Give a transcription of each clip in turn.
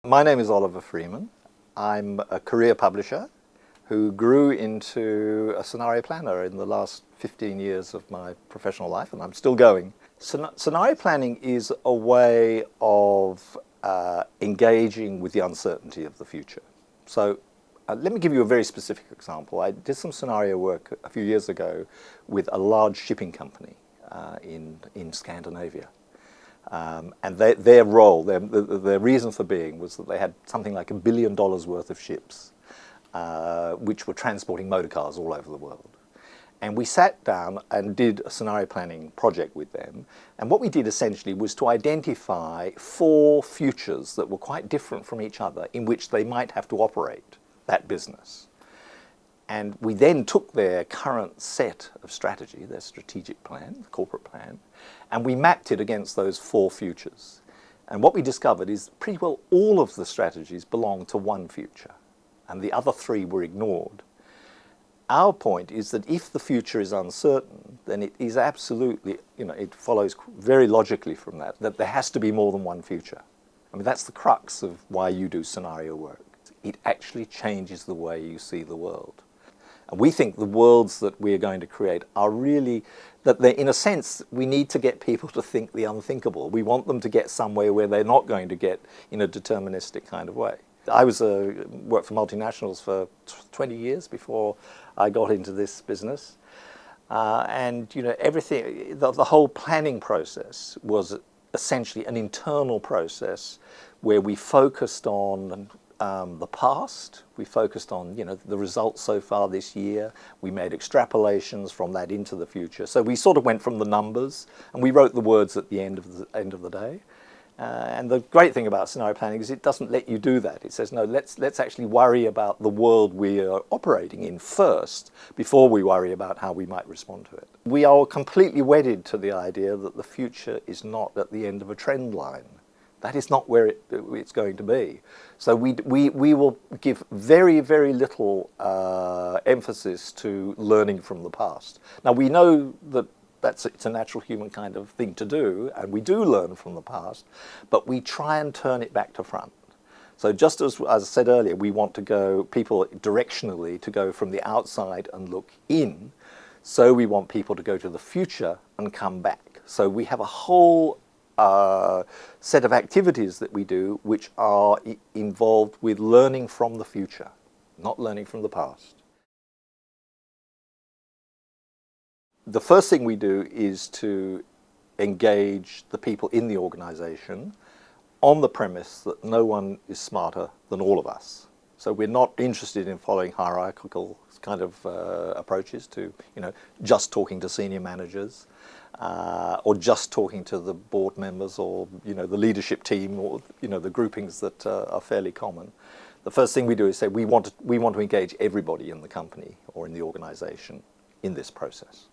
My name is Oliver Freeman. I'm a career publisher who grew into a scenario planner in the last 15 years of my professional life, and I'm still going. Scenario planning is a way of engaging with the uncertainty of the future. So let me give you a very specific example. I did some scenario work a few years ago with a large shipping company in Scandinavia. And their role, their reason for being was that they had something like $1 billion worth of ships, which were transporting motor cars all over the world. And we sat down and did a scenario planning project with them. And what we did essentially was to identify 4 futures that were quite different from each other in which they might have to operate that business. And we then took their current set of strategy, their strategic plan, the corporate plan, and we mapped it against those 4 futures. And what we discovered is pretty well all of the strategies belong to one future, and the other 3 were ignored. Our point is that if the future is uncertain, then it is absolutely, it follows very logically from that there has to be more than one future. I mean, that's the crux of why you do scenario work. It actually changes the way you see the world. And we think the worlds that we're going to create are really, that they're, in a sense, we need to get people to think the unthinkable. We want them to get somewhere where they're not going to get in a deterministic kind of way. I worked for multinationals for 20 years before I got into this business. And everything, the whole planning process was essentially an internal process where we focused on the past, we focused on the results so far this year, we made extrapolations from that into the future. So we sort of went from the numbers and we wrote the words at the end of the day. And the great thing about scenario planning is it doesn't let you do that. It says, no, let's actually worry about the world we are operating in first before we worry about how we might respond to it. We are completely wedded to the idea that the future is not at the end of a trend line. That is not where it's going to be. So we will give very, very little emphasis to learning from the past. Now we know that it's a natural human kind of thing to do, and we do learn from the past, but we try and turn it back to front. So just as I said earlier, we want to go, people directionally, to go from the outside and look in, so we want people to go to the future and come back. So we have a whole set of activities that we do which are involved with learning from the future, not learning from the past. The first thing we do is to engage the people in the organization on the premise that no one is smarter than all of us. So we're not interested in following hierarchical kind of approaches to, just talking to senior managers or just talking to the board members or, the leadership team or, the groupings that are fairly common. The first thing we do is say we want to engage everybody in the company or in the organization in this process.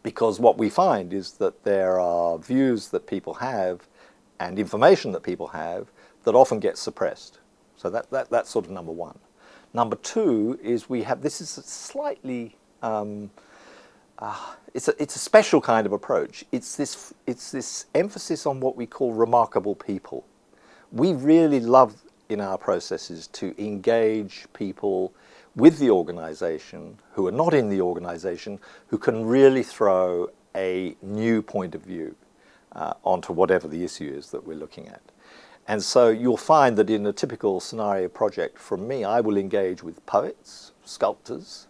Because what we find is that there are views that people have and information that people have that often gets suppressed. So that's sort of number 1. Number 2 is this is a slightly, it's a special kind of approach. It's this emphasis on what we call remarkable people. We really love in our processes to engage people with the organization who are not in the organization, who can really throw a new point of view onto whatever the issue is that we're looking at. And so you'll find that in a typical scenario project from me, I will engage with poets, sculptors,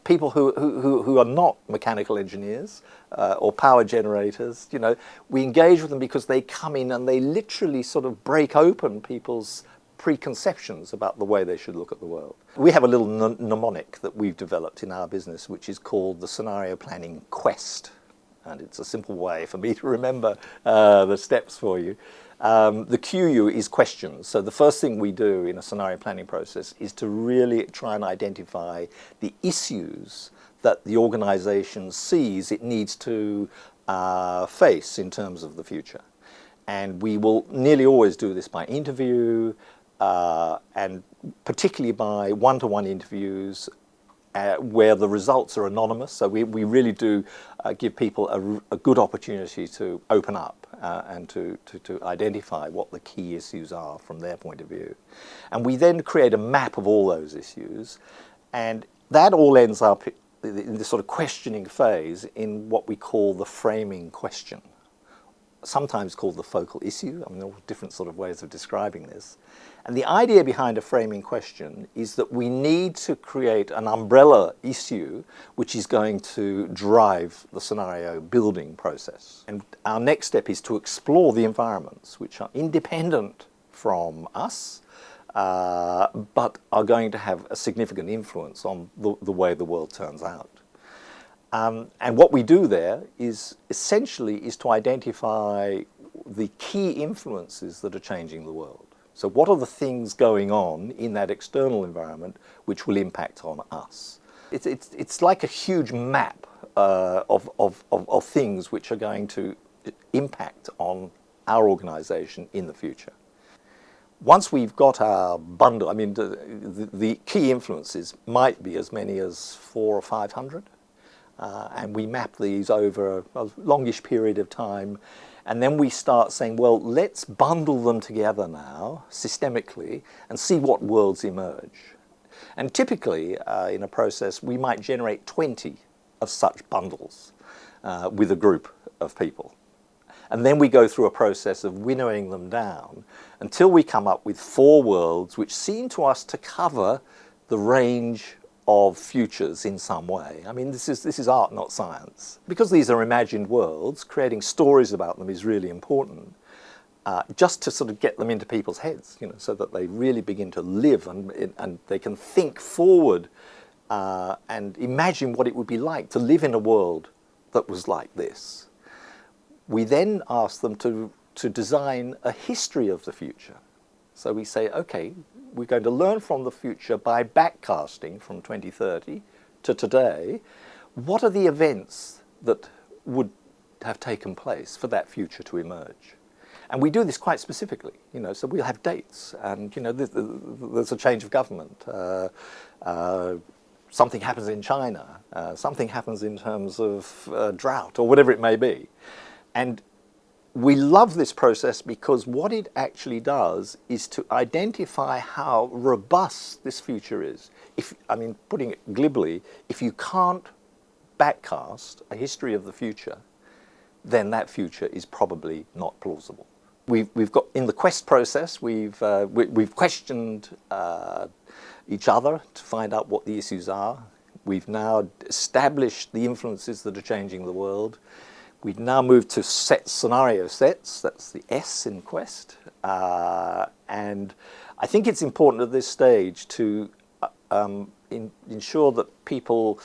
people who are not mechanical engineers or power generators. We engage with them because they come in and they literally sort of break open people's preconceptions about the way they should look at the world. We have a little mnemonic that we've developed in our business which is called the Scenario Planning Quest. And it's a simple way for me to remember the steps for you. The QU is questions. So the first thing we do in a scenario planning process is to really try and identify the issues that the organization sees it needs to face in terms of the future. And we will nearly always do this by interview, and particularly by one-to-one interviews where the results are anonymous. So we really do give people a good opportunity to open up and to identify what the key issues are from their point of view. And we then create a map of all those issues, and that all ends up in this sort of questioning phase in what we call the framing question, sometimes called the focal issue. I mean, there are different sort of ways of describing this. And the idea behind a framing question is that we need to create an umbrella issue which is going to drive the scenario building process. And our next step is to explore the environments which are independent from us, but are going to have a significant influence on the way the world turns out. And what we do there is essentially to identify the key influences that are changing the world. So what are the things going on in that external environment which will impact on us? It's like a huge map of things which are going to impact on our organisation in the future. Once we've got our bundle, I mean, the key influences might be as many as 400 or 500. And we map these over a longish period of time, and then we start saying, well, let's bundle them together now systemically and see what worlds emerge. And typically in a process we might generate 20 of such bundles with a group of people, and then we go through a process of winnowing them down until we come up with 4 worlds which seem to us to cover the range of futures in some way. I mean, this is art, not science. Because these are imagined worlds, creating stories about them is really important, just to sort of get them into people's heads, you know, so that they really begin to live and they can think forward and imagine what it would be like to live in a world that was like this. We then ask them to design a history of the future. So we say, okay, we're going to learn from the future by backcasting from 2030 to today. What are the events that would have taken place for that future to emerge? And we do this quite specifically, you know, so we'll have dates, and, you know, there's a change of government. Something happens in China, something happens in terms of drought, or whatever it may be. And we love this process because what it actually does is to identify how robust this future is. I mean, putting it glibly, if you can't backcast a history of the future, then that future is probably not plausible. We've got, in the quest process, we've questioned each other to find out what the issues are. We've now established the influences that are changing the world. We've now moved to scenario sets, that's the S in Quest, and I think it's important at this stage to ensure that people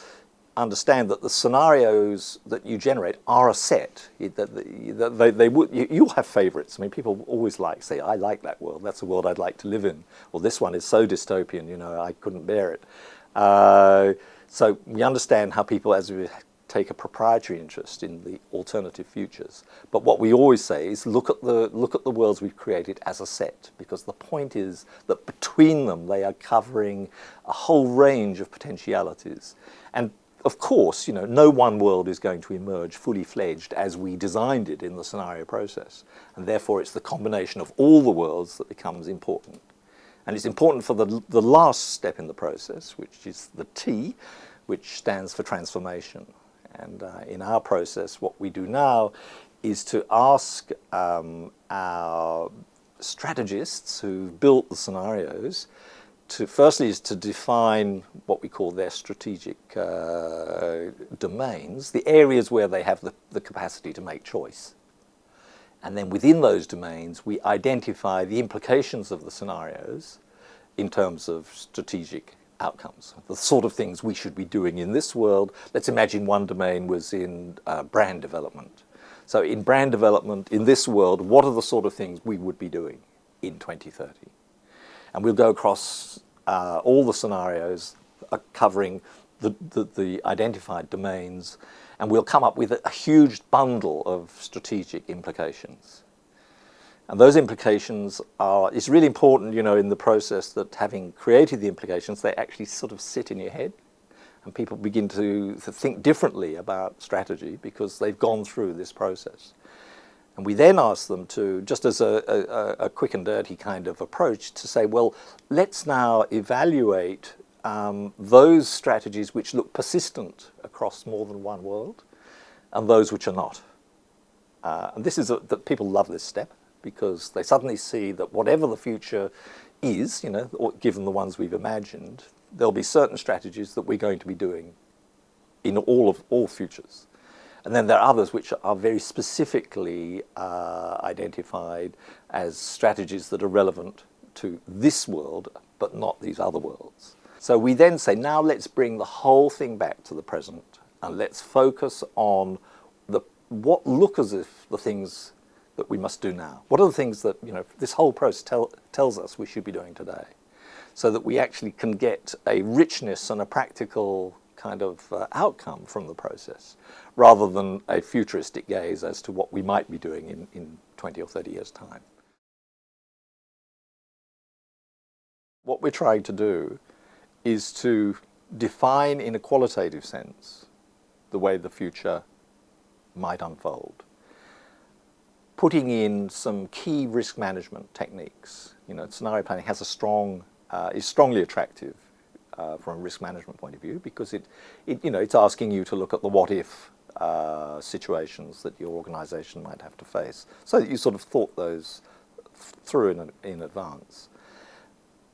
understand that the scenarios that you generate are a set. You'll have favourites. I mean, people always say, I like that world, that's a world I'd like to live in, or this one is so dystopian, you know, I couldn't bear it. So we understand how people, as we take a proprietary interest in the alternative futures. But what we always say is look at the worlds we've created as a set, because the point is that between them they are covering a whole range of potentialities. And of course, you know, no one world is going to emerge fully fledged as we designed it in the scenario process. And therefore it's the combination of all the worlds that becomes important. And it's important for the last step in the process, which is the T, which stands for transformation. And in our process, what we do now is to ask our strategists who've built the scenarios firstly is to define what we call their strategic domains, the areas where they have the capacity to make choice. And then within those domains, we identify the implications of the scenarios in terms of strategic outcomes, the sort of things we should be doing in this world. Let's imagine one domain was in brand development. So in brand development in this world, what are the sort of things we would be doing in 2030? And we'll go across all the scenarios covering the identified domains, and we'll come up with a huge bundle of strategic implications. And those implications it's really important, you know, in the process that having created the implications, they actually sort of sit in your head. And people begin to think differently about strategy because they've gone through this process. And we then ask them to, just as a quick and dirty kind of approach, to say, well, let's now evaluate those strategies which look persistent across more than one world and those which are not. And this is that people love this step because they suddenly see that whatever the future is, given the ones we've imagined, there'll be certain strategies that we're going to be doing in all futures. And then there are others which are very specifically identified as strategies that are relevant to this world, but not these other worlds. So we then say, now let's bring the whole thing back to the present and let's focus on what look as if the things that we must do now. What are the things that this whole process tells us we should be doing today, so that we actually can get a richness and a practical kind of outcome from the process, rather than a futuristic gaze as to what we might be doing in 20 or 30 years' time. What we're trying to do is to define in a qualitative sense the way the future might unfold, putting in some key risk management techniques. Scenario planning has is strongly attractive from a risk management point of view, because it's asking you to look at the what-if situations that your organisation might have to face, so that you sort of thought those through in advance.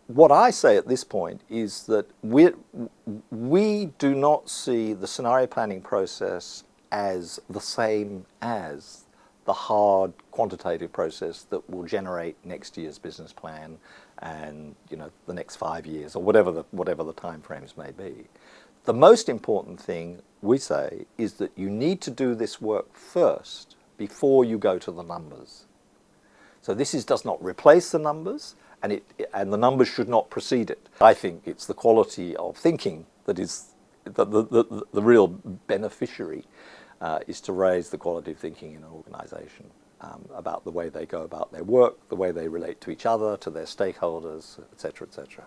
What I say at this point is that we do not see the scenario planning process as the same as the hard quantitative process that will generate next year's business plan and the next 5 years, or whatever the time frames may be. The most important thing we say is that you need to do this work first before you go to the numbers. So this does not replace the numbers, and the numbers should not precede it. I think it's the quality of thinking that is the real beneficiary, is to raise the quality of thinking in an organisation about the way they go about their work, the way they relate to each other, to their stakeholders, etc., etc.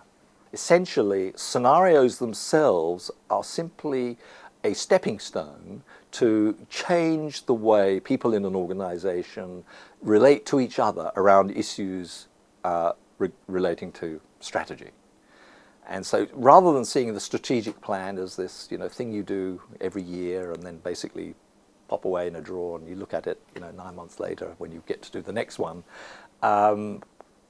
Essentially, scenarios themselves are simply a stepping stone to change the way people in an organisation relate to each other around issues relating to strategy. And so rather than seeing the strategic plan as this thing you do every year and then basically pop away in a drawer and you look at it 9 months later when you get to do the next one,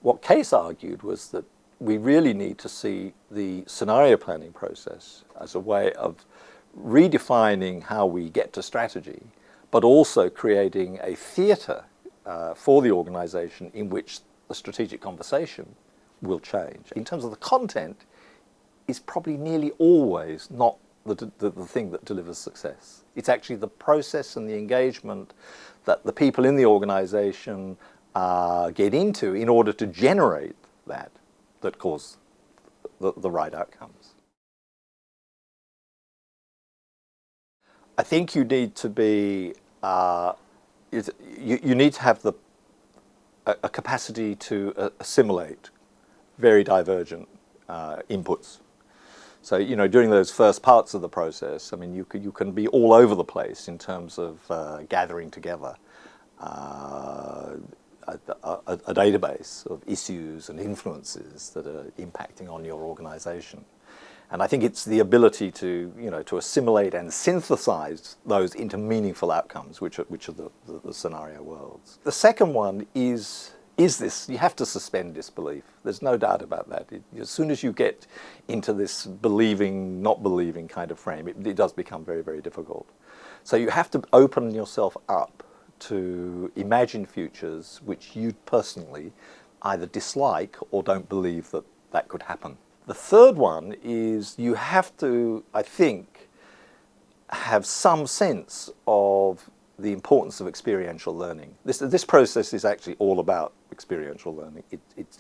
what Case argued was that we really need to see the scenario planning process as a way of redefining how we get to strategy, but also creating a theatre for the organisation in which the strategic conversation will change. In terms of the content, is probably nearly always not the thing that delivers success. It's actually the process and the engagement that the people in the organisation get into in order to generate that cause the right outcomes. I think you need to be, you need to have a capacity to assimilate very divergent inputs. So, during those first parts of the process, I mean, you can be all over the place in terms of gathering together a database of issues and influences that are impacting on your organisation. And I think it's the ability to, to assimilate and synthesize those into meaningful outcomes, which are the scenario worlds. The second one is this: you have to suspend disbelief. There's no doubt about that. As soon as you get into this believing, not believing kind of frame, it does become very, very difficult. So you have to open yourself up to imagine futures which you personally either dislike or don't believe that could happen. The third one is you have to, I think, have some sense of the importance of experiential learning. This process is actually all about experiential learning.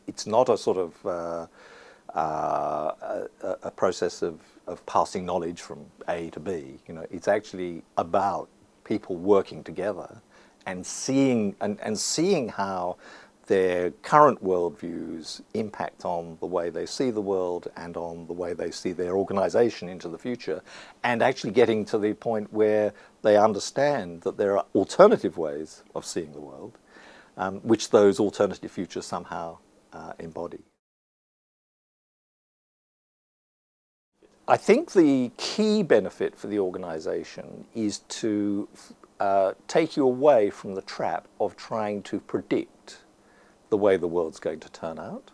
It's not a sort of a process of passing knowledge from A to B. It's actually about people working together and seeing how their current worldviews impact on the way they see the world and on the way they see their organization into the future, and actually getting to the point where they understand that there are alternative ways of seeing the world, which those alternative futures somehow embody. I think the key benefit for the organization is to take you away from the trap of trying to predict the way the world's going to turn out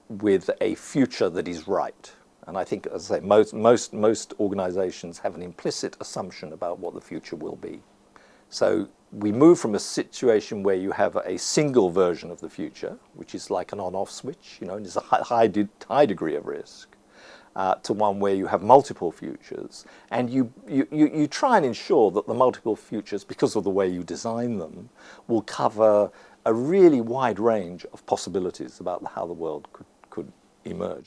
with a future that is right. And I think, as I say, most organizations have an implicit assumption about what the future will be. So we move from a situation where you have a single version of the future, which is like an on-off switch, and there's a high degree of risk, to one where you have multiple futures, and you try and ensure that the multiple futures, because of the way you design them, will cover a really wide range of possibilities about how the world could emerge.